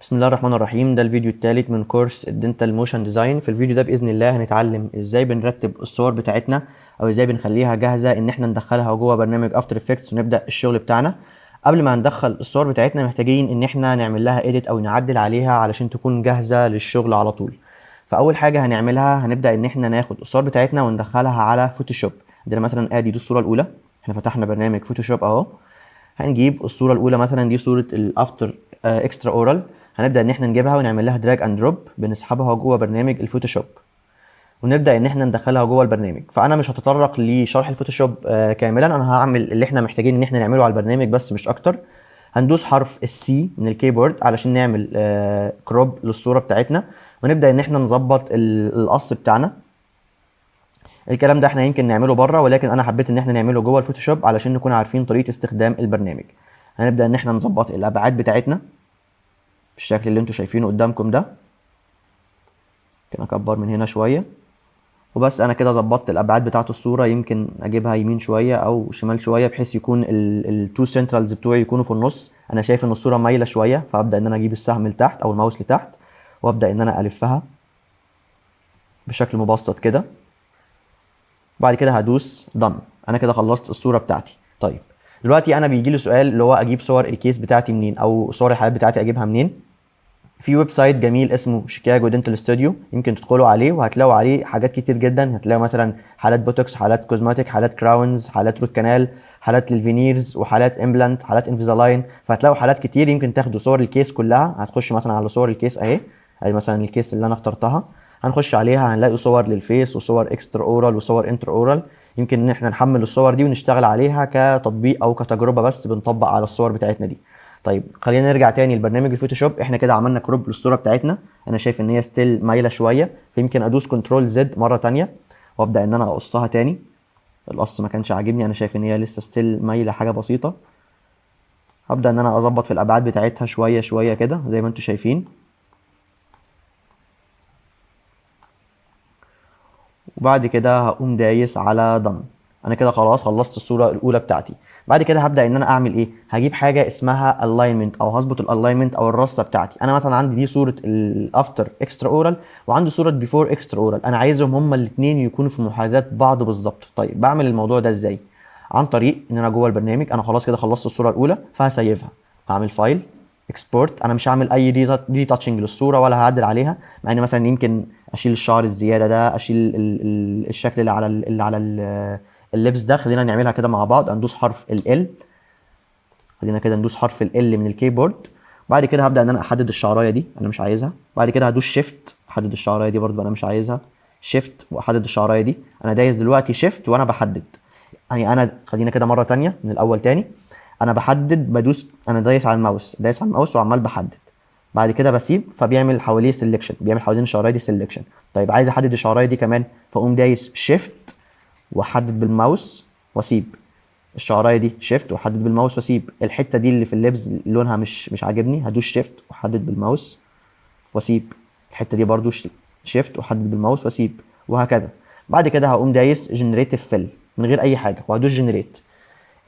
بسم الله الرحمن الرحيم. ده الفيديو الثالث من كورس الدنتال موشن ديزاين. في الفيديو ده باذن الله هنتعلم ازاي بنرتب الصور بتاعتنا او ازاي بنخليها جاهزه ان احنا ندخلها جوه برنامج افتر افكتس ونبدا الشغل بتاعنا. قبل ما ندخل الصور بتاعتنا محتاجين ان احنا نعمل لها اديت او نعدل عليها علشان تكون جاهزه للشغل على طول. فاول حاجه هنعملها هنبدا ان احنا ناخد الصور بتاعتنا وندخلها على فوتوشوب. عندنا مثلا دي الصوره الاولى، احنا فتحنا برنامج فوتوشوب اهو. هنجيب الصوره الاولى مثلا دي صوره الافتر اكسترا اورال. هنبدا ان احنا نجيبها ونعمل لها دراج اند دروب، بنسحبها جوه برنامج الفوتوشوب ونبدا ان احنا ندخلها جوه البرنامج. فانا مش هتطرق لشرح الفوتوشوب كاملا، انا هعمل اللي احنا محتاجين ان احنا نعمله على البرنامج بس مش اكتر. هندوس حرف السي من الكيبورد علشان نعمل كروب للصوره بتاعتنا، ونبدا ان احنا نظبط القص بتاعنا. الكلام ده احنا يمكن نعمله بره، ولكن انا حبيت ان احنا نعمله جوه الفوتوشوب علشان نكون عارفين طريقه استخدام البرنامج. هنبدا ان احنا نظبط الابعاد بتاعتنا بالشكل اللي انتوا شايفينه قدامكم ده. ممكن اكبر من هنا شويه وبس. انا كده ظبطت الابعاد بتاعه الصوره، يمكن اجيبها يمين شويه او شمال شويه بحيث يكون التو سنترالز بتوعي يكونوا في النص. انا شايف ان الصوره مايله شويه، فابدا ان انا اجيب السهم لتحت او الماوس لتحت وابدا ان انا الفها بشكل مبسط كده. بعد كده هدوس done. انا كده خلصت الصوره بتاعتي. طيب دلوقتي انا بيجي لي سؤال اللي هو اجيب صور الكيس بتاعتي منين او صور الحالات بتاعتي اجيبها منين. في ويب سايت جميل اسمه شيكاغو دنتال ستوديو، يمكن تدخلوا عليه وهتلاقوا عليه حاجات كتير جدا. هتلاقوا مثلا حالات بوتوكس، حالات كوزماتيك، حالات كراونز، حالات روت كانال، حالات للفينيرز، وحالات امبلانت، حالات انفيزالاين. فهتلاقوا حالات كتير. يمكن تاخدوا صور الكيس كلها. هتخش مثلا على صور الكيس اهي، ادي مثلا الكيس اللي انا اخترتها. هنخش عليها هنلاقي صور للفيس وصور اكسترا اورال وصور انتر اورال. يمكن ان احنا نحمل الصور دي ونشتغل عليها كتطبيق او كتجربه بس بنطبق على الصور بتاعتنا دي. طيب خلينا نرجع تاني لبرنامج الفوتوشوب. احنا كده عملنا كروب للصوره بتاعتنا. انا شايف ان هي ستيل مايله شويه، فيمكن ادوس كنترول زد مره تانية وابدا ان انا اقصها تاني. القص ما كانش عاجبني، انا شايف ان هي لسه ستيل مايله حاجه بسيطه. هبدا ان انا اظبط في الابعاد بتاعتها شويه شويه كده زي ما انتم شايفين. وبعد كده هقوم دايس على ضم. انا كده خلاص خلصت الصوره الاولى بتاعتي. بعد كده هبدا ان انا اعمل ايه، هجيب حاجه اسمها الاينمنت او هظبط الالاينمنت او الرصه بتاعتي. انا مثلا عندي دي صوره الافتر اكسترا اورال وعندي صوره بيفور اكسترا اورال، انا عايزهم هما الاثنين يكونوا في محاذاه بعض بالظبط. طيب بعمل الموضوع ده ازاي؟ عن طريق ان انا جوه البرنامج انا خلاص كده خلصت الصوره الاولى فهسيفها. هعمل فايل اكسبورت. انا مش هعمل اي ري تاتشنج للصوره ولا هعدل عليها، مع ان مثلا يمكن اشيل الشعر الزياده ده، اشيل الشكل اللي على اللبس ده. خلينا نعملها كده مع بعض. هندوس حرف ال. خلينا كده ندوس حرف ال من الكيبورد. بعد كده هبدا ان انا احدد الشعرايه دي، انا مش عايزها. بعد كده هدوس شيفت احدد الشعرايه دي برضو، انا مش عايزها. شيفت واحدد الشعرايه دي. انا دايس دلوقتي شيفت وانا بحدد. يعني انا خلينا كده مره تانية من الاول تاني. انا بحدد بدوس، انا دايس على الماوس، دايس على الماوس وعمال بحدد. بعد كده بسيب فبيعمل حواليه سيلكشن، بيعمل حوالين الشعرايه دي سيلكشن. طيب عايز احدد الشعرايه دي كمان، فاقوم دايس شيفت واحدد بالماوس واسيب الشعرايه دي. شيفت واحدد بالماوس واسيب الحته دي اللي في اللبس لونها مش عاجبني، هدوس شيفت واحدد بالماوس واسيب الحته دي برضو. شيفت واحدد بالماوس واسيب، وهكذا. بعد كده هقوم دايس جنريتيف فيل من غير اي حاجه وهدوس جنريت.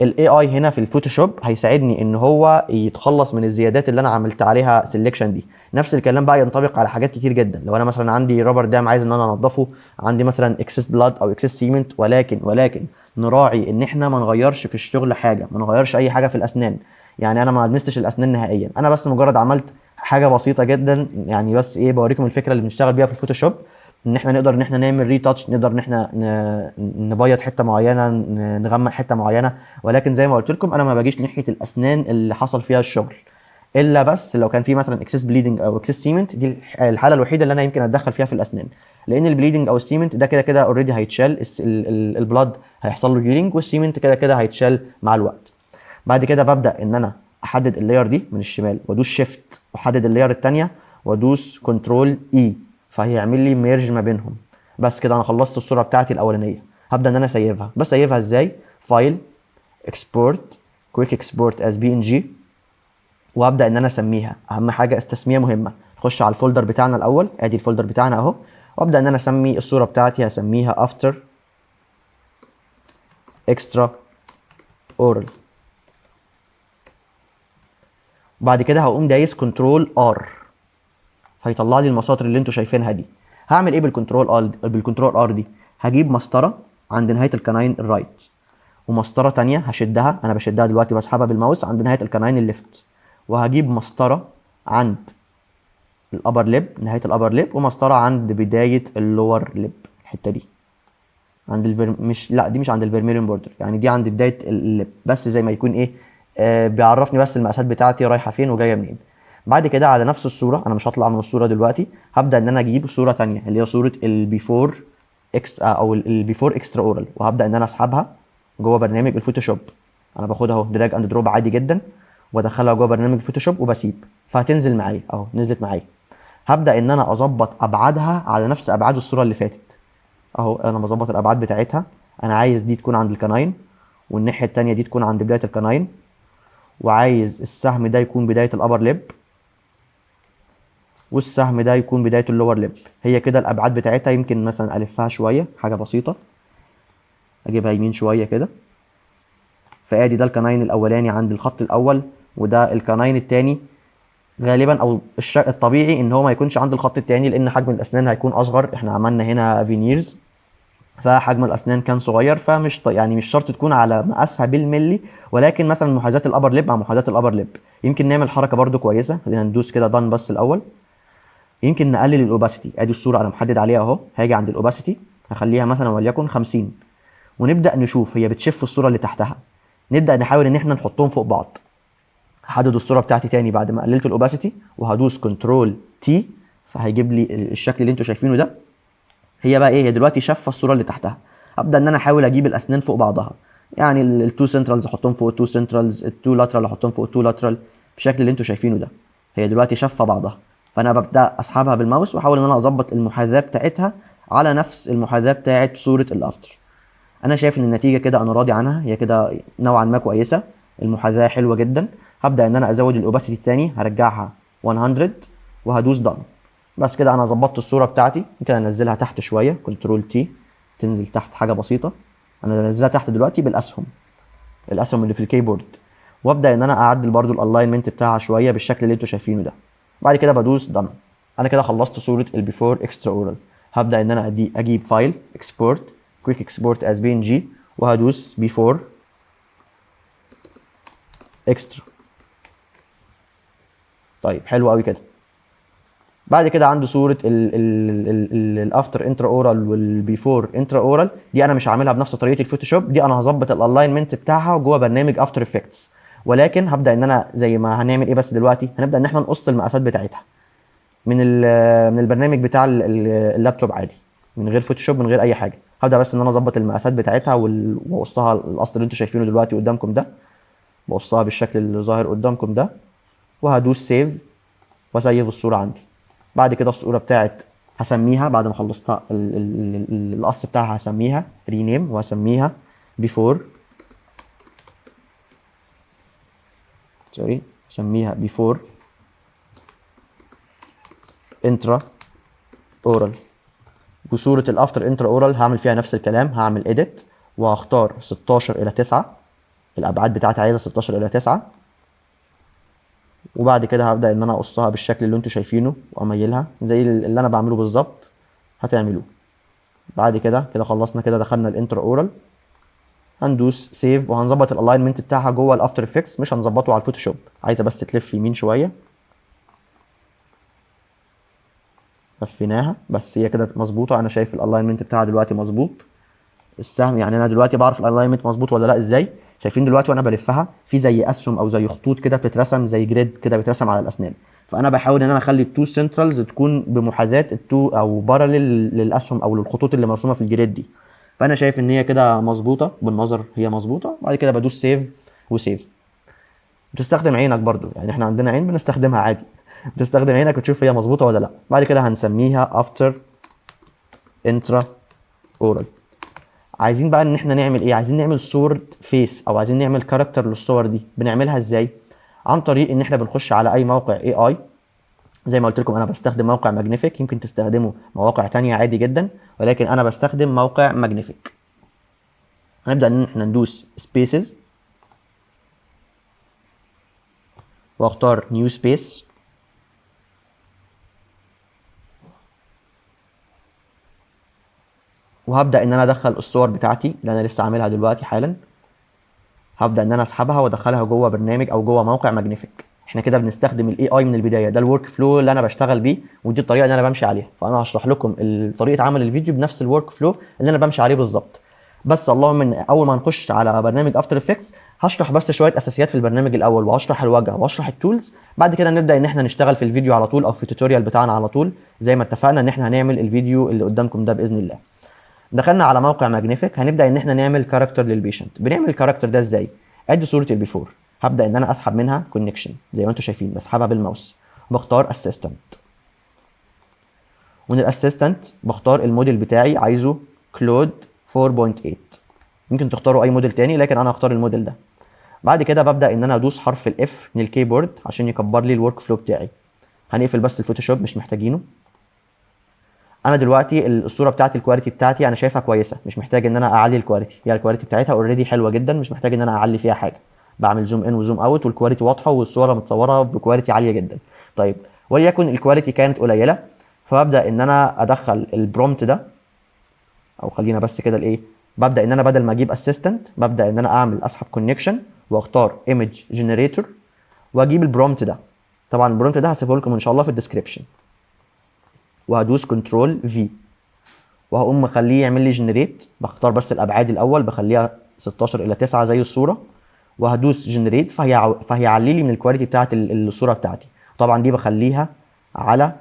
الاي اي هنا في الفوتوشوب هيساعدني ان هو يتخلص من الزيادات اللي انا عملت عليها سيلكشن دي. نفس الكلام بقى ينطبق على حاجات كتير جدا. لو انا مثلا عندي رابر دام عايز ان انا انضفه، عندي مثلا اكسس بلاد او اكسس سيمنت، ولكن نراعي ان احنا ما نغيرش في الشغل حاجه، ما نغيرش اي حاجه في الاسنان. يعني انا ما لمستش الاسنان نهائيا، انا بس مجرد عملت حاجه بسيطه جدا. يعني بس ايه، بوريكم الفكره اللي بنشتغل بيها في الفوتوشوب، ان احنا نقدر ان احنا نعمل ريتاتش، نقدر ان احنا نبيض حته معينه، نغمق حته معينه. ولكن زي ما قلت لكم انا ما باجيش ناحيه الاسنان اللي حصل فيها الشغل، الا بس لو كان في مثلا اكسس بليدنج او اكسس سيمنت. دي الحاله الوحيده اللي انا يمكن اتدخل فيها في الاسنان، لان البليدنج او السيمنت ده كده كده اوريدي هيتشال. البلاد هيحصل له هيلينج، والسيمنت كده كده هيتشال مع الوقت. بعد كده ببدا ان انا احدد اللاير دي من الشمال وادوس شيفت واحدد اللاير الثانيه وادوس كنترول اي، فهيعمل لي ميرج ما بينهم. بس كده انا خلصت الصوره بتاعتي الاولانيه. هبدا ان انا اسيفها. بسيفها ازاي؟ فايل اكسبورت كويك اكسبورت از بي ان جي، وابدا ان انا اسميها. اهم حاجه التسميه مهمه. نخش على الفولدر بتاعنا الاول، ادي الفولدر بتاعنا اهو. وابدا ان انا اسمي الصوره بتاعتي، هسميها افتر اكسترا اورال. بعد كده هقوم دايس كنترول ار هيطلع لي المساطر اللي انتوا شايفينها دي. هعمل ايه بالكنترول ار دي؟ هجيب مسطره عند نهايه الكناين الرايت، ومسطره تانية هشدها، انا بشدها دلوقتي بسحبها بالماوس عند نهايه الكناين الليفت، وهجيب مسطره عند الابر ليب، نهايه الابر ليب، ومسطره عند بدايه اللور ليب، الحته دي عند مش، لا دي مش عند الفيرميليون بوردر، يعني دي عند بدايه الليب، بس زي ما يكون ايه، بيعرفني بس المقاسات بتاعتي رايحه فين وجايه منين. بعد كده على نفس الصوره، انا مش هطلع من الصوره دلوقتي، هبدا ان انا اجيب صوره تانية اللي هي صوره البيفور اكس او البيفور اكسترا اورال، وهبدا ان انا اسحبها جوه برنامج الفوتوشوب. انا باخدها اهو دراج اند دروب عادي جدا، وادخلها جوه برنامج الفوتوشوب وبسيب، فهتنزل معايا اهو، نزلت معايا. هبدا ان انا اظبط ابعادها على نفس ابعاد الصوره اللي فاتت اهو، انا بظبط الابعاد بتاعتها. انا عايز دي تكون عند الكناين، والناحيه التانية دي تكون عند بدايه الكناين، وعايز السهم ده يكون بدايه الابر ليب، والسهم ده يكون بدايه اللور ليب. هي كده الابعاد بتاعتها. يمكن مثلا الفها شويه، حاجه بسيطه، اجيبها يمين شويه كده، فادي ده الكناين الاولاني عند الخط الاول، وده الكناين التاني. غالبا او الطبيعي ان هو ما يكونش عند الخط التاني، لان حجم الاسنان هيكون اصغر، احنا عملنا هنا فينيرز، فحجم الاسنان كان صغير، فمش يعني مش شرط تكون على مقاسها بالملي، ولكن مثلا محاذاه الابر ليب مع محاذاه الابر ليب. يمكن نعمل حركه برده كويسه، خلينا ندوس كده دان بس الاول. يمكن نقلل الاوباسيتي، ادي الصوره انا محدد عليها اهو، هاجي عند الاوباسيتي هخليها مثلا وليكن 50، ونبدا نشوف هي بتشف الصوره اللي تحتها. نبدا نحاول ان احنا نحطهم فوق بعض. هحدد الصوره بتاعتي تاني بعد ما قللت الاوباسيتي، وهدوس كنترول تي، فهيجيب لي الشكل اللي انتوا شايفينه ده. هي بقى ايه، هي دلوقتي شافه الصوره اللي تحتها. ابدا ان انا احاول اجيب الاسنان فوق بعضها، يعني التو سنترالز احطهم فوق التو سنترالز، التو لاترال احطهم فوق التو لاترال، بالشكل اللي انتوا شايفينه ده. هي دلوقتي شافه بعضها، فانا ببدا اسحبها بالماوس واحاول ان انا اظبط المحاذاه بتاعتها على نفس المحاذاه بتاعت صوره الافتر. انا شايف ان النتيجه كده انا راضي عنها، هي كده نوعا ما كويسه، المحاذاه حلوه جدا. هبدا ان انا ازود الاوباسيتي الثاني، هرجعها 100، وهدوس دان. بس كده انا ظبطت الصوره بتاعتي. ممكن انزلها تحت شويه، كنترول تي تنزل تحت حاجه بسيطه. انا بنزلها تحت دلوقتي بالاسهم، الاسهم اللي في الكيبورد، وابدا ان انا اعدل برده الالاينمنت بتاعها شويه بالشكل اللي انتوا شايفينه ده. بعد كده بدوس دان. انا كده خلصت صوره البيفور اكسترا اورال. هبدا ان انا اجيب فايل اكسبورت، كويك اكسبورت از بي ان جي، وهدوس بيفور اكسترا. طيب حلو قوي كده. بعد كده عنده صوره الافتر انترا اورال والبيفور انترا اورال، دي انا مش هعملها بنفس طريقه الفوتوشوب، دي انا هظبط الالاينمنت بتاعها جوه برنامج افتر افكتس. ولكن هبدا ان انا زي ما هنعمل ايه، بس دلوقتي هنبدا ان احنا نقص المقاسات بتاعتها من من البرنامج بتاع اللابتوب عادي، من غير فوتوشوب، من غير اي حاجه. هبدا بس ان انا اظبط المقاسات بتاعتها واقصها القص اللي انتوا شايفينه دلوقتي قدامكم ده، بقصها بالشكل اللي ظاهر قدامكم ده، وهدوس سيف واسيف الصوره عندي. بعد كده الصوره بتاعت هسميها بعد ما خلصتها القص بتاعها، هسميها رينيم، وهسميها بيفور، سوري، هسميها بيفور انترا اورال. وصوره الافتر انترا اورال هعمل فيها نفس الكلام، هعمل اديت وهختار 16 الى 9، الابعاد بتاعتي عايزه 16 الى 9. وبعد كده هبدا ان انا اقصها بالشكل اللي انتوا شايفينه، واميلها زي اللي انا بعمله بالظبط هتعملوه. بعد كده خلصنا كده، دخلنا الانترا اورال. هندوس سيف وهنظبط الالاينمنت بتاعها جوه الافتر افكتس، مش هنظبطه على الفوتوشوب. عايزه بس تلف يمين شويه، لفيناها بس هي كده مظبوطه. انا شايف الالاينمنت بتاعها دلوقتي مظبوط. السهم يعني انا دلوقتي بعرف الالاينمنت مظبوط ولا لا ازاي. شايفين دلوقتي وانا بلفها في زي اسهم او زي خطوط كده بتترسم، زي جريد كده بترسم على الاسنان. فانا بحاول ان انا اخلي التو سنترالز تكون بمحاذاه التو او باراليل للاسهم او للخطوط اللي مرسومه في الجريد دي. فانا شايف ان هي كده مظبوطه بالنظر، هي مظبوطه. بعد كده بدوس سيف وسيف. بتستخدم عينك برضو، يعني احنا عندنا عين بنستخدمها عادي، بتستخدم عينك وتشوف هي مظبوطه ولا لا. بعد كده هنسميها افتر انترا اورال. عايزين بقى ان احنا نعمل ايه، عايزين نعمل صورة فيس او عايزين نعمل كاركتر للصور دي. بنعملها ازاي؟ عن طريق ان احنا بنخش على اي موقع اي اي. زي ما قلت لكم انا بستخدم موقع ماجنيفيك، يمكن تستخدموا مواقع تانية عادي جدا، ولكن انا بستخدم موقع ماجنيفيك. هنبدأ ان احنا ندوس سبيسز، واختار نيو سبيس، وهبدا ان انا ادخل الصور بتاعتي اللي انا لسه عاملها دلوقتي حالا. هبدا ان انا اسحبها وادخلها جوه برنامج او جوه موقع ماجنيفيك. احنا كده بنستخدم الاي اي من البدايه، ده الورك فلو اللي انا بشتغل بيه، ودي الطريقه اللي انا بمشي عليها. فانا هشرح لكم طريقه عمل الفيديو بنفس الورك فلو اللي انا بمشي عليه بالظبط. بس اللهم ان اول ما نخش على برنامج افتر افكتس هشرح بس شويه اساسيات في البرنامج الاول، وهشرح الواجهه واشرح التولز. بعد كده نبدا ان احنا نشتغل في الفيديو على طول، او في التوتوريال بتاعنا على طول، زي ما اتفقنا ان احنا هنعمل الفيديو اللي قدامكم ده باذن الله. دخلنا على موقع ماجنيفيك، هنبدا ان احنا نعمل كاركتر للبيشنت. بنعمل الكاركتر ده ازاي؟ ادي صوره البيفور، هبدا ان انا اسحب منها كونكشن زي ما انتم شايفين، بسحبها بالماوس، بختار اسيستنت، ومن الاسيستنت بختار الموديل بتاعي عايزه كلود 4.8. ممكن تختاروا اي موديل تاني، لكن انا هختار الموديل ده. بعد كده ببدا ان انا ادوس حرف الاف من الكيبورد عشان يكبر لي الورك فلو بتاعي. هنقفل بس الفوتوشوب، مش محتاجينه. انا دلوقتي الصوره بتاعتي الكواليتي بتاعتي انا شايفها كويسه، مش محتاج ان انا اعلي الكواليتي، هي الكواليتي بتاعتها اوريدي حلوه جدا، مش محتاج ان انا اعلي فيها حاجه. بعمل زوم ان وزوم اوت والكواليتي واضحه والصوره متصوره بكواليتي عاليه جدا. طيب وليكن الكواليتي كانت قليله، فببدا ان انا ادخل البرومت ده، او خلينا بس كده الايه، ببدا ان انا بدل ما اجيب اسيستنت ببدا ان انا اسحب كونكشن واختار ايمج جنريتور واجيب البرومت ده. طبعا البرومت ده هسيبه لكم ان شاء الله في الديسكربشن، وهدوس كنترول في وهقوم مخليه يعمل لي جنريت. بختار بس الابعاد الاول، بخليها 16 الى 9 زي الصوره، وهدوس جنريت فهيعلي لي من الكواليتي بتاعت الصوره بتاعتي. طبعا دي بخليها على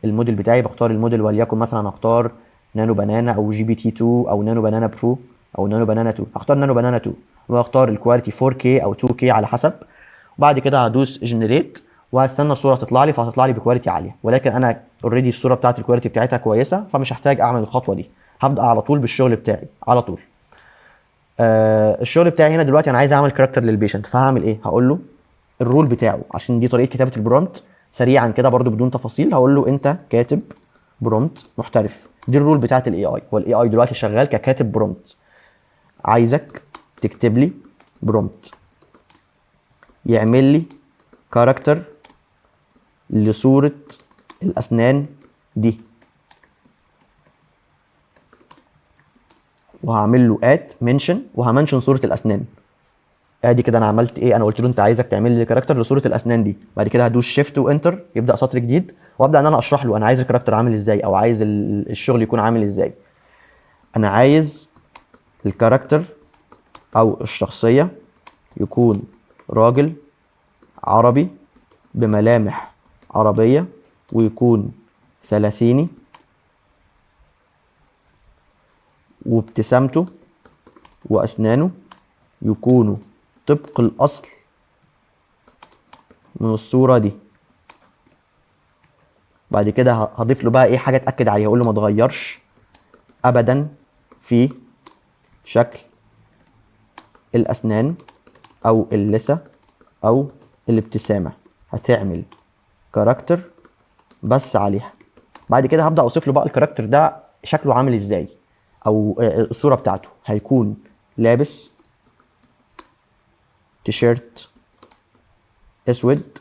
الموديل بتاعي، بختار الموديل وليكن مثلا اختار نانو بنانا او جي بي تي 2 او نانو بنانا برو او نانو بنانا 2. هختار نانو بنانا 2 واختار الكواليتي 4K او 2K على حسب. وبعد كده هدوس جنريت وهستنى الصوره تطلع لي، فهتطلع لي بكواليتي عاليه، ولكن انا اوريدي الصوره بتاعتي الكواليتي بتاعتها كويسه، فمش هحتاج اعمل الخطوه دي. هبدا على طول بالشغل بتاعي على طول. الشغل بتاعي هنا دلوقتي انا عايز اعمل كاركتر للبيشنت، فهعمل ايه؟ هقول له الرول بتاعه، عشان دي طريقه كتابه البرومت سريعا كده برضو بدون تفاصيل. هقول له انت كاتب برومت محترف، دي الرول بتاعت الاي اي. والاي اي دلوقتي شغال ككاتب برومت. عايزك تكتب لي برومت يعمل لي كاركتر لصورة الأسنان دي، وهعمل له ات منشن وهمنشن صورة الأسنان. ادي كده انا عملت ايه؟ انا قلت له انت عايزك تعمل لي كاركتر لصورة الأسنان دي. بعد كده هدوس شيفت وانتر يبدأ سطر جديد، وابدأ ان انا اشرح له انا عايز الكاركتر عامل ازاي، او عايز الشغل يكون عامل ازاي. انا عايز الكاركتر او الشخصية يكون راجل عربي بملامح عربية، ويكون ثلاثيني، وابتسامته وأسنانه يكونوا طبق الأصل من الصورة دي. بعد كده هضيف له بقى ايه حاجة اتأكد عليها، اقول له ما تغيرش ابدا في شكل الأسنان او اللثة او الابتسامة، هتعمل كاركتر بس عليها. بعد كده هبدأ اوصف له بقى الكاركتر ده شكله عامل ازاي، او الصورة بتاعته هيكون لابس تيشيرت اسود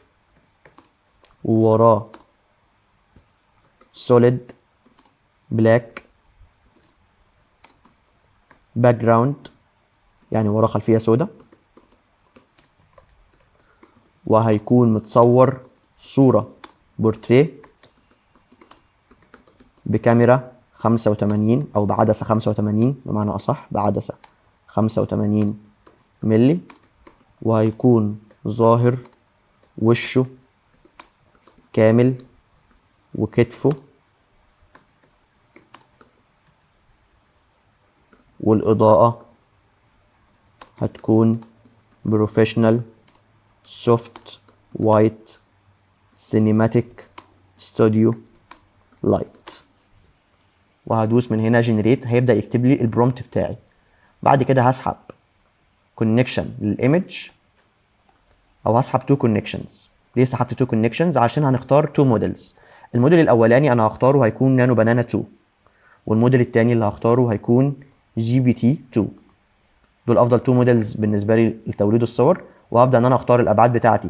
ووراه سوليد بلاك باك جراوند، يعني وراه خلفية سوداء، وهيكون متصور صورة بورتريه بكاميرا 85 او بعدسة 85 بمعنى اصح، بعدسة 85 ملي، وهيكون ظاهر وشه كامل وكتفه، والإضاءة هتكون بروفيشنال سوفت وايت سينماتيك ستوديو لايت. وهدوس من هنا جنريت، هيبدأ يكتب لي البرومت بتاعي. بعد كده هسحب كونكشن للايمج، او هسحب تو كونكشنز. ليه سحبت تو كونكشنز؟ عشان هنختار تو موديلز. الموديل الاولاني انا هختاره هيكون نانو بنانا 2، والموديل التاني اللي هختاره هيكون جي بي تي 2. دول افضل تو موديلز بالنسبه لي لتوليد الصور. وهبدا ان انا اختار الابعاد بتاعتي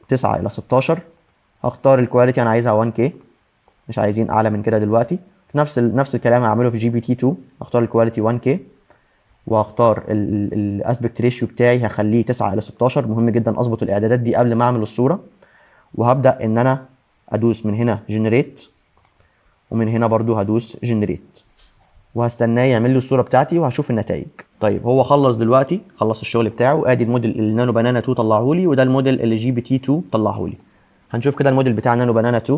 9 الى 16. هختار الكواليتي انا عايزها 1K، مش عايزين اعلى من كده دلوقتي. نفس الكلام هعمله في GPT-2. هختار الكواليتي 1K، وهختار الاسبكت ريشيو بتاعي هخليه 9:16. مهم جدا اظبط الاعدادات دي قبل ما اعمل الصوره. وهبدا ان انا ادوس من هنا جنريت، ومن هنا برضو هدوس جنريت، وهستناه يعمل لي الصوره بتاعتي وهشوف النتائج. طيب هو خلص دلوقتي، خلص الشغل بتاعه. ادي الموديل النانو بنانا 2 طلعه لي، وده الموديل اللي GPT-2 طلعه لي. هنشوف كده الموديل بتاع نانو بنانا 2،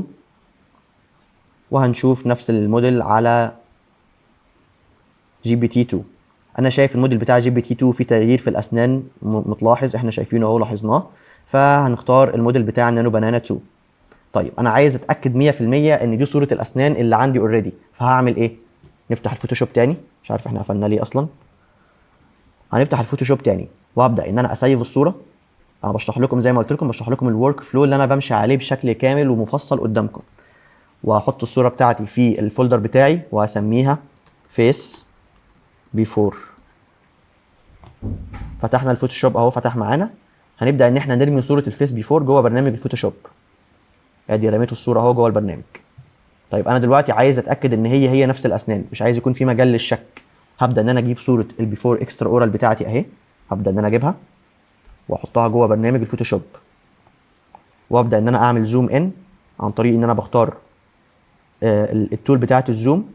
وهنشوف نفس الموديل على GPT-2. انا شايف الموديل بتاع GPT-2 فيه تغيير في الاسنان متلاحظ، احنا شايفينه اهو، لاحظناه. فهنختار الموديل بتاع نانو بنانا 2. طيب انا عايز اتاكد 100% ان دي صوره الاسنان اللي عندي اوريدي، فهعمل ايه؟ نفتح الفوتوشوب تاني، مش عارف احنا قفلنا ليه اصلا. هنفتح الفوتوشوب تاني، وابدا ان انا اسيف الصوره. انا بشرح لكم زي ما قلت لكم، بشرح لكم الورك فلو اللي انا بمشي عليه بشكل كامل ومفصل قدامكم. وهحط الصوره بتاعتي في الفولدر بتاعي، وهسميها فيس بيفور. فتحنا الفوتوشوب اهو، فتح معانا. هنبدا ان احنا نرمي صوره الفيس بيفور جوه برنامج الفوتوشوب. ادي رميت الصوره اهو جوه البرنامج. طيب انا دلوقتي عايز اتاكد ان هي نفس الاسنان، مش عايز يكون في مجال للشك. هبدا ان انا اجيب صوره البيفور اكسترا اورال بتاعتي اهي. هبدا ان انا اجيبها واحطها جوه برنامج الفوتوشوب، وابدا ان انا اعمل زوم ان عن طريق ان انا بختار التول بتاعت الزوم،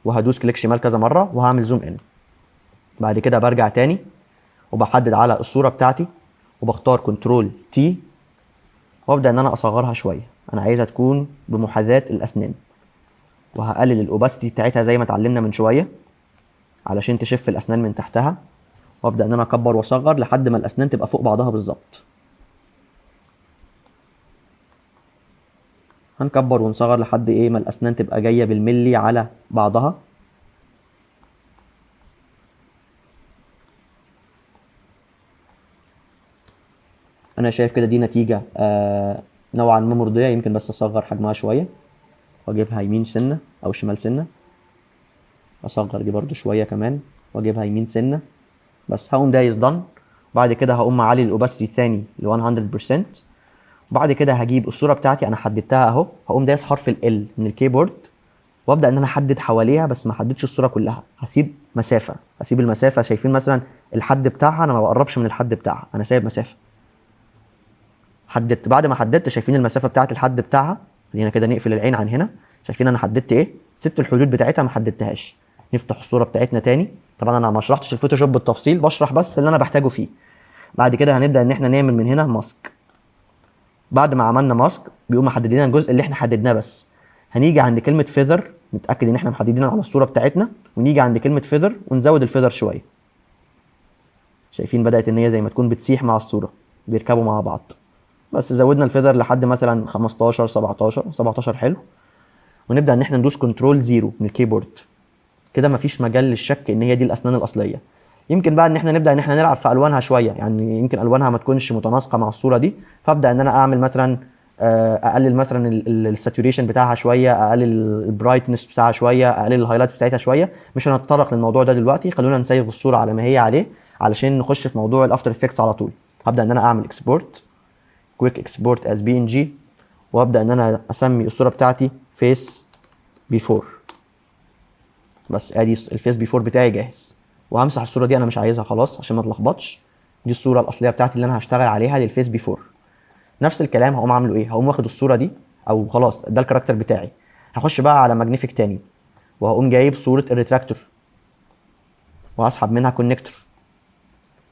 وهدوس كليك شمال كذا مره وهعمل زوم ان. بعد كده برجع تاني وبحدد على الصوره بتاعتي، وبختار كنترول تي، وابدا ان انا اصغرها شويه. انا عايزها تكون بمحاذاه الاسنان، وهقلل الاوباسيتي بتاعتها زي ما اتعلمنا من شويه علشان تشف الاسنان من تحتها. وابدا ان انا اكبر واصغر لحد ما الاسنان تبقى فوق بعضها بالظبط. هنكبر ونصغر لحد ايه ما الاسنان تبقى جايه بالملي على بعضها. انا شايف كده دي نتيجه نوعا ما مرضيه. يمكن بس اصغر حجمها شويه واجيبها يمين سنه او شمال سنه. اصغر دي برضو شويه كمان واجيبها يمين سنه. بس هقوم دايس دن. بعد كده هقوم معلي الاوباسيتي الثاني ل 100%. وبعد كده هجيب الصوره بتاعتي انا حددتها اهو، هقوم دايس حرف ال من الكيبورد، وابدا ان انا احدد حواليها، بس ما احددش الصوره كلها. هسيب مسافه، هسيب المسافه. شايفين مثلا الحد بتاعها، انا ما بقربش من الحد بتاعها، انا سايب مسافه. حددت، بعد ما حددت شايفين المسافه بتاعت الحد بتاعها. خلينا كده نقفل العين عن هنا. شايفين انا حددت ايه؟ سبت الحدود بتاعتها ما حددتهاش. نفتح الصوره بتاعتنا تاني. طبعا انا ما شرحتش الفوتوشوب بالتفصيل، بشرح بس اللي انا بحتاجه فيه. بعد كده هنبدا ان احنا نعمل من هنا ماسك. بعد ما عملنا ماسك بيقوم محدد لنا الجزء اللي احنا حددناه بس. هنيجي عند كلمه فيذر، نتاكد ان احنا محددين على الصوره بتاعتنا، ونيجي عند كلمه فيذر ونزود الفيذر شويه. شايفين بدات ان هي زي ما تكون بتسيح مع الصوره، بيركبوا مع بعض. بس زودنا الفيذر لحد مثلا 15 17 حلو. ونبدا ان احنا ندوس كنترول زيرو من الكيبورد. كده مفيش مجال للشك ان هي دي الاسنان الاصليه. يمكن بقى ان احنا نبدا ان احنا نلعب في الوانها شويه، يعني يمكن الوانها ما تكونش متناسقه مع الصوره دي. فابدا ان انا اعمل مثلا اقلل مثلا الساتوريشن بتاعها شويه، اقلل البرايتنس بتاعها شويه، اقلل الهايلايت بتاعتها شويه. مش هنتطرق للموضوع ده دلوقتي، خلونا نسيف الصوره على ما هي عليه علشان نخش في موضوع الافتر افكتس على طول. هبدا ان انا اعمل اكسبورت، كويك اكسبورت از بي ان جي، وابدا ان انا اسمي الصوره بتاعتي فيس بيفور. بس ادي الفيس بيفور بتاعي جاهز. وهمسح الصوره دي، انا مش عايزها خلاص عشان ما اتلخبطش. دي الصوره الاصليه بتاعتي اللي انا هشتغل عليها للفيس بيفور. نفس الكلام هقوم عامله ايه، هقوم واخد الصوره دي، او خلاص ده الكاركتر بتاعي. هخش بقى على ماجنيفيك تاني، وهقوم جايب صوره الريتراكتور، وهسحب منها كونكتور،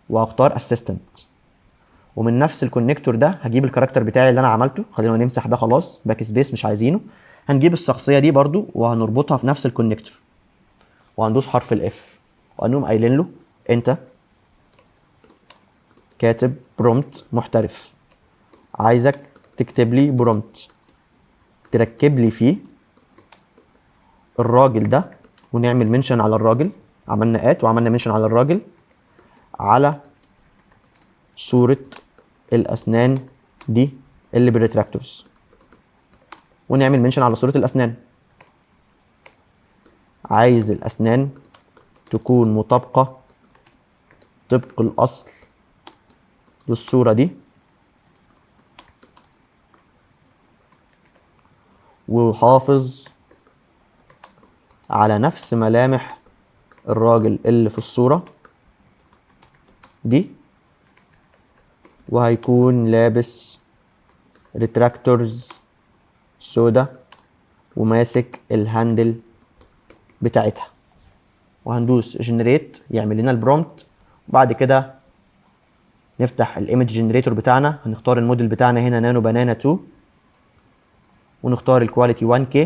وهختار اسيستنت. ومن نفس الكونكتور ده هجيب الكاركتر بتاعي اللي انا عملته. خلينا نمسح ده خلاص، باك سبيس مش عايزينه. هنجيب الشخصيه دي برضو وهنربطها في نفس الكونكتور، وهندوس حرف الاف، وهنقوم قايلين له انت كاتب برومت محترف، عايزك تكتب لي برومت تركب لي فيه الراجل ده، ونعمل منشن على الراجل. عملنا ات وعملنا منشن على الراجل على صورة الأسنان دي اللي بالريتراكتورز، ونعمل منشن على صورة الأسنان. عايز الأسنان تكون مطابقة طبق الأصل للصورة دي، وحافظ على نفس ملامح الراجل اللي في الصورة دي، وهيكون لابس ريتراكتورز سودا وماسك الهاندل بتاعتها، وهندوس جنريت يعمل لنا البرومبت. وبعد كده نفتح الايمج جنريتور بتاعنا، هنختار الموديل بتاعنا هنا نانو بنانا 2، ونختار الكواليتي 1K،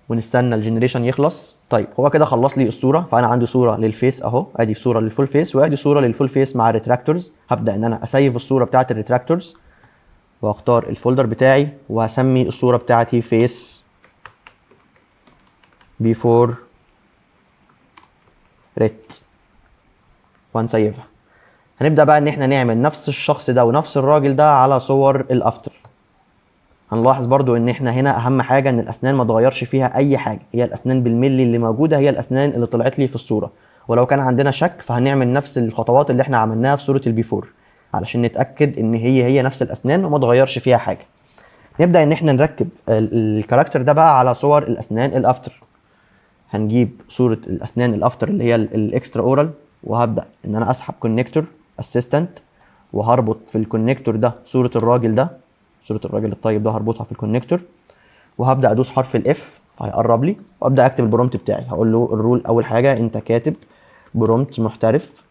ونستنى الجنريشن يخلص. طيب هو كده خلص لي الصوره، فانا عندي صوره للفيس اهو، ادي صوره للفول فيس وادي صوره للفول فيس مع الريتراكتورز. هبدا ان انا اسيف الصوره بتاعه الريتراكتورز، واختار الفولدر بتاعي، وهسمي الصوره بتاعتي فيس بيفور ريت، وهنسيفها. هنبدا بقى ان احنا نعمل نفس الشخص ده ونفس الراجل ده على صور الافتر. هنلاحظ برضو ان احنا هنا اهم حاجه ان الاسنان ما اتغيرش فيها اي حاجه، هي الاسنان بالملي اللي موجوده هي الاسنان اللي طلعت لي في الصوره. ولو كان عندنا شك فهنعمل نفس الخطوات اللي احنا عملناها في صوره البيفور علشان نتاكد ان هي نفس الاسنان وما اتغيرش فيها حاجه. نبدا ان احنا نركب الكاركتر ده بقى على صور الاسنان الافتر. هنجيب صوره الاسنان الافتر اللي هي الاكسترا اورال، وهبدا ان انا اسحب كونكتور اسيستنت، وهربط في الكونكتور ده صوره الراجل ده، صوره الراجل الطيب ده هربطها في الكونكتور، وهبدا ادوس حرف الاف فهيقرب لي، وابدا اكتب البرومبت بتاعي. هقول له الرول اول حاجه انت كاتب برومبت محترف،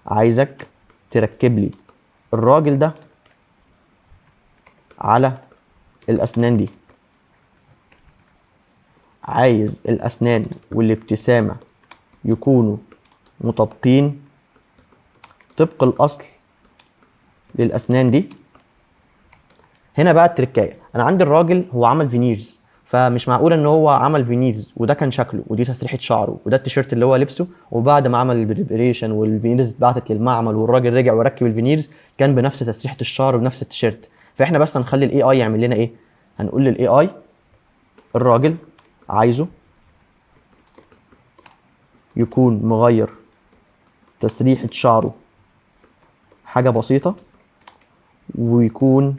عايزك تركب لي الراجل ده على الاسنان دي، عايز الاسنان والابتسامه يكونوا مطابقين طبق الاصل للاسنان دي. هنا بقى التركايه، انا عندي الراجل هو عمل فينيرز، فمش معقول ان هو عمل فينيرز وده كان شكله ودي تسريحه شعره وده التيشيرت اللي هو لبسه، وبعد ما عمل البريبريشن والفينيرز اتبعتت للمعمل والراجل رجع وركب الفينيرز كان بنفس تسريحه الشعر ونفس التيشيرت. فاحنا بس هنخلي الاي اي يعمل لنا ايه، هنقول للاي اي الراجل عايزه يكون مغير تسريحه شعره حاجه بسيطه، ويكون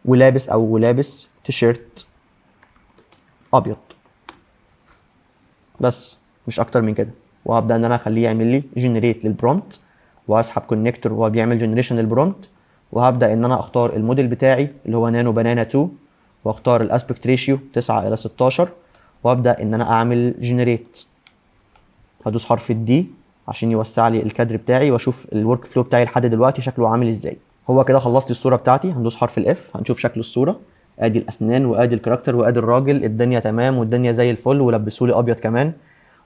ولابس تيشيرت ابيض، بس مش اكتر من كده. وهبدا ان انا اخليه يعمل لي جنريت للبرومبت، واسحب كونكتور وهو بيعمل جنريشن للبرومبت، وهبدا ان انا اختار الموديل بتاعي اللي هو نانو بنانا 2، واختار الاسبكت ريشيو 9:16، وابدا ان انا اعمل جنريت. هدوس حرف الدي عشان يوسع لي الكادر بتاعي واشوف الورك فلو بتاعي لحد دلوقتي شكله عامل ازاي. هو كده خلصت الصوره بتاعتي، هندوس حرف الاف هنشوف شكل الصوره، ادي الاسنان وادي الكاركتر وادي الراجل، الدنيا تمام والدنيا زي الفل، ولبسولي ابيض كمان،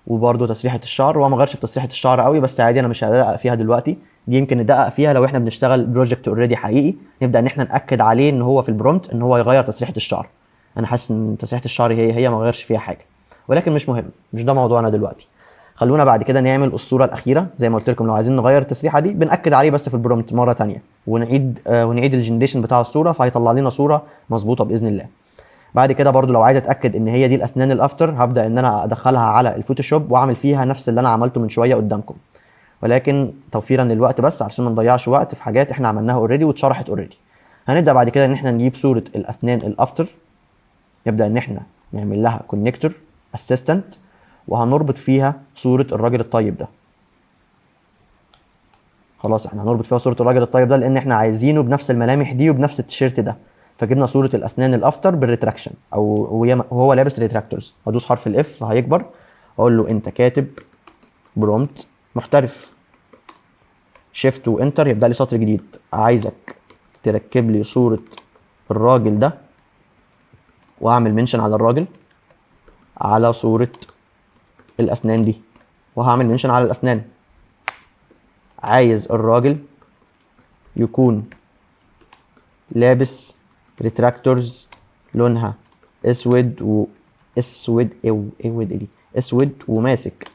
وبرده تسريحه الشعر. وهو ما غيرش في تسريحه الشعر قوي بس عادي، انا مش هدقق فيها دلوقتي، دي يمكن ندقق فيها لو احنا بنشتغل بروجكت اوريدي حقيقي، نبدا ان احنا ناكد عليه ان هو في البرومبت ان هو يغير تسريحه الشعر. انا حاسس ان تسريحه الشعر هي ما غيرش فيها حاجه، ولكن مش مهم، مش ده موضوعنا دلوقتي. خلونا بعد كده نعمل الصوره الاخيره. زي ما قلت لكم لو عايزين نغير التسريحه دي بناكد عليه بس في البرومبت مره ثانيه، ونعيد الجنريشن بتاع الصوره، فهيطلع لنا صوره مظبوطه باذن الله. بعد كده برضو لو عايز اتاكد ان هي دي الاسنان الافتر، هبدا ان انا ادخلها على الفوتوشوب واعمل فيها نفس اللي انا عملته من شويه قدامكم، ولكن توفيرا للوقت بس عشان ما نضيعش وقت في حاجات احنا عملناها اوريدي واتشرحت اوريدي. هنبدا بعد كده ان احنا نجيب صوره الاسنان الافتر، نبدا ان احنا نعمل لها كونكتور اسيستنت، وهنربط فيها صوره الراجل الطيب ده. خلاص احنا هنربط فيها صوره الراجل الطيب ده لان احنا عايزينه بنفس الملامح دي وبنفس التيشيرت ده، فجبنا صوره الاسنان الافتر بالريتراكشن او وهو لابس ريتراكتورز. هدوس حرف الاف هيكبر، اقول له انت كاتب برومبت محترف، شيفت وانتر يبدا لي سطر جديد، عايزك تركب لي صوره الراجل ده، واعمل منشن على الراجل على صوره الاسنان دي، وهعمل منشن على الاسنان، عايز الراجل يكون لابس ريتراكتورز لونها اسود وماسك.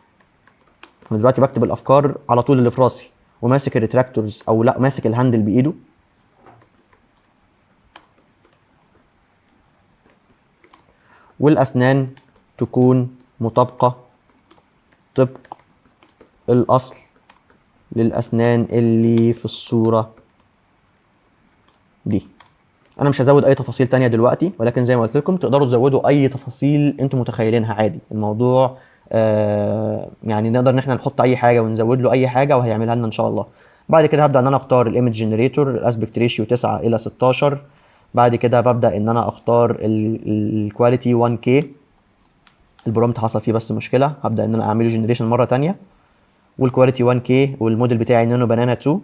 انا دلوقتي بكتب الافكار على طول اللي في راسي وماسك الريتراكتورز او لا ماسك الهاندل بايده، والاسنان تكون مطابقه طبق الاصل للاسنان اللي في الصوره دي. انا مش هزود اي تفاصيل تانية دلوقتي، ولكن زي ما قلت لكم تقدروا تزودوا اي تفاصيل انتم متخيلينها عادي، الموضوع يعني نقدر ان احنا نحط اي حاجه ونزود له اي حاجه وهيعملها لنا ان شاء الله. بعد كده هبدا ان انا اختار الايمج جنريتور، الاسبكت ريشيو 9 الى 16. بعد كده ببدا ان انا اختار الكواليتي 1K. البرومت حصل فيه بس مشكله، هبدا ان انا اعمله جنريشن مره تانية. والكواليتي 1K والموديل بتاعي نانو بنانا 2.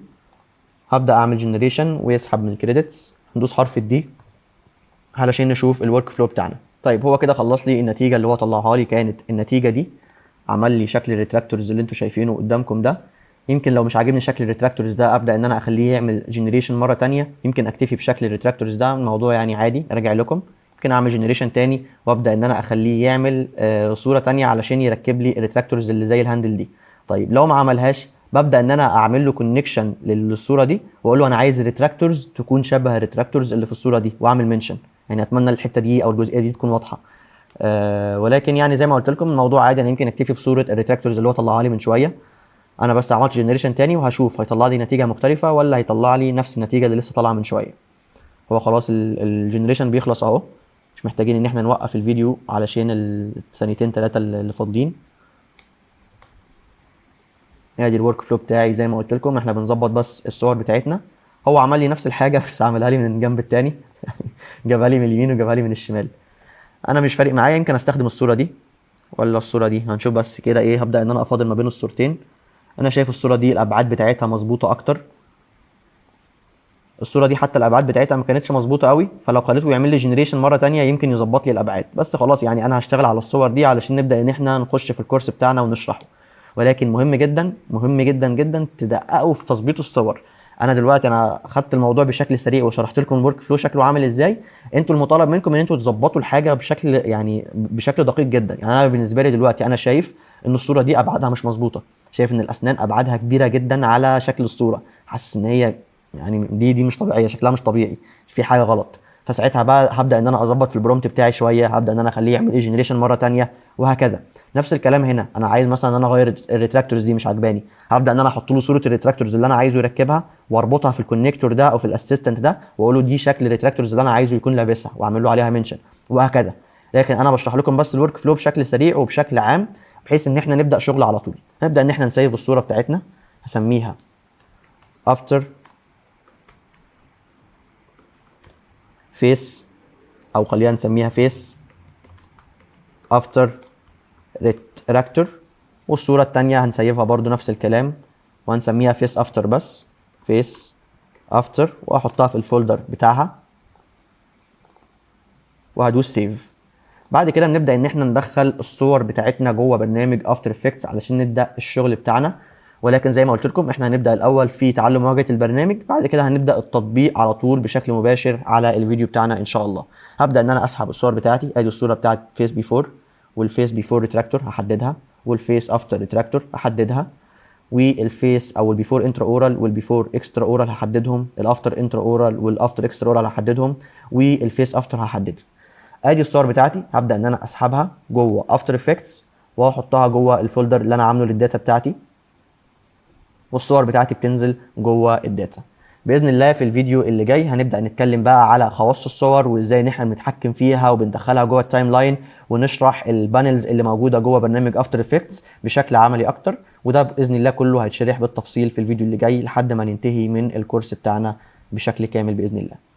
هبدا اعمل جنريشن ويسحب من الكريدتس. هندوس حرف الدي علشان نشوف الورك فلو بتاعنا. طيب هو كده خلص لي النتيجه اللي هو طلعها لي، كانت النتيجه دي. عمل لي شكل الريتراكتورز اللي انتوا شايفينه قدامكم ده. يمكن لو مش عاجبني شكل الريتراكتورز ده ابدا ان انا اخليه يعمل جنريشن مره تانية، يمكن اكتفي بشكل الريتراكتورز ده، الموضوع يعني عادي راجع لكم. ممكن اعمل جنريشن تاني وابدا ان انا اخليه يعمل صوره تانية علشان يركب لي الريتراكتورز اللي زي الهاندل دي. طيب لو ما عملهاش ببدا ان انا اعمل له كونكشن للصوره دي واقول له انا عايز الريتراكتورز تكون شبه الريتراكتورز اللي في الصوره دي، واعمل منشن. يعني اتمنى الحته دي او الجزئيه دي تكون واضحه. ولكن يعني زي ما قلت لكم الموضوع عادي، انا يمكن اكتفي بصوره الريتراكتورز اللي هو طلعها لي من شويه. انا بس عملت جنريشن تاني وهشوف هيطلع لي نتيجه مختلفه ولا هيطلع لي نفس النتيجه اللي لسه طالعه من شويه. هو خلاص الجنريشن بيخلص اهو، مش محتاجين ان احنا نوقف الفيديو علشان الثانيتين 3 اللي فاضلين. ادي الورك فلو بتاعي زي ما قلت لكم، احنا بنظبط بس الصور بتاعتنا. هو عمل لي نفس الحاجه بس عملها لي من الجنب التاني جابها لي من اليمين وجابها لي من الشمال. انا مش فارق معايا، يمكن استخدم الصوره دي ولا الصوره دي، هنشوف بس كده ايه. هبدا ان انا افاضل ما بين الصورتين. انا شايف الصوره دي الابعاد بتاعتها مظبوطه اكتر. الصوره دي حتى الابعاد بتاعتها ما كانتش مظبوطه قوي، فلو خليته يعمل لي جنريشن مره تانية يمكن يظبط لي الابعاد. بس خلاص يعني انا هشتغل على الصور دي علشان نبدا ان احنا نخش في الكورس بتاعنا ونشرحه. ولكن مهم جدا مهم جدا جدا تدققوا في تظبيط الصور. انا دلوقتي انا خدت الموضوع بشكل سريع وشرحت لكم الورك فلو شكله عامل ازاي. انتوا المطالب منكم ان انتوا تظبطوا الحاجه بشكل يعني بشكل دقيق جدا. يعني انا بالنسبه لي دلوقتي انا شايف ان الصوره دي ابعادها مش مظبوطه، شايف ان الاسنان ابعادها كبيره جدا على شكل الصوره، حاسس ان هي يعني دي مش طبيعيه، شكلها مش طبيعي، في حاجه غلط. فساعتها بقى هبدا ان انا اظبط في البرومت بتاعي شويه، هبدا ان انا اخليه يعمل ايه جنريشن مره تانية وهكذا. نفس الكلام هنا، انا عايز مثلا ان انا اغير الريتراكتورز دي مش عجباني، هبدا ان انا احط له صوره الريتراكتورز اللي انا عايزه يركبها واربطها في الكونكتور ده او في الاسيستنت ده واقول له دي شكل الريتراكتورز اللي انا عايزه يكون لابسها واعمل له عليها منشن وهكذا. لكن انا بشرح لكم بس الورك فلو بشكل سريع وبشكل عام بحيث ان احنا نبدا شغل على طول. نبدا ان احنا نسيف الصوره بتاعتنا، هسميها افتر فيس، او خلينا نسميها فيس افتر ريتراكتور. والصوره الثانيه هنسيفها برضو نفس الكلام وهنسميها فيس افتر بس، فيس افتر، واحطها في الفولدر بتاعها وهدوس سيف. بعد كده بنبدا ان احنا ندخل الصور بتاعتنا جوه برنامج افتر افكتس علشان نبدا الشغل بتاعنا. ولكن زي ما قلت لكم احنا هنبدا الاول في تعلم واجهه البرنامج، بعد كده هنبدا التطبيق على طول بشكل مباشر على الفيديو بتاعنا ان شاء الله. هبدا ان انا اسحب الصور بتاعتي. ادي الصوره بتاعت فيس بيفور والفيس بيفور ريتراكتور هحددها، والفيس افتر ريتراكتور هحددها، والفيس او البيفور انترا اورال والبيفور اكسترا اورال هحددهم، الافتر انترا اورال والافتر اكسترا اورال هحددهم، والفيس افتر هحدده. ادي الصور بتاعتي هبدا ان انا اسحبها جوه افتر افكتس واحطها جوه الفولدر اللي انا عامله للداتا بتاعتي، والصور بتاعتي بتنزل جوه الداتا. باذن الله في الفيديو اللي جاي هنبدا نتكلم بقى على خواص الصور وازاي ان احنا بنتحكم فيها وبندخلها جوه التايم لاين، ونشرح البانلز اللي موجوده جوه برنامج افتر افكتس بشكل عملي اكتر. وده باذن الله كله هيتشرح بالتفصيل في الفيديو اللي جاي لحد ما ننتهي من الكورس بتاعنا بشكل كامل باذن الله.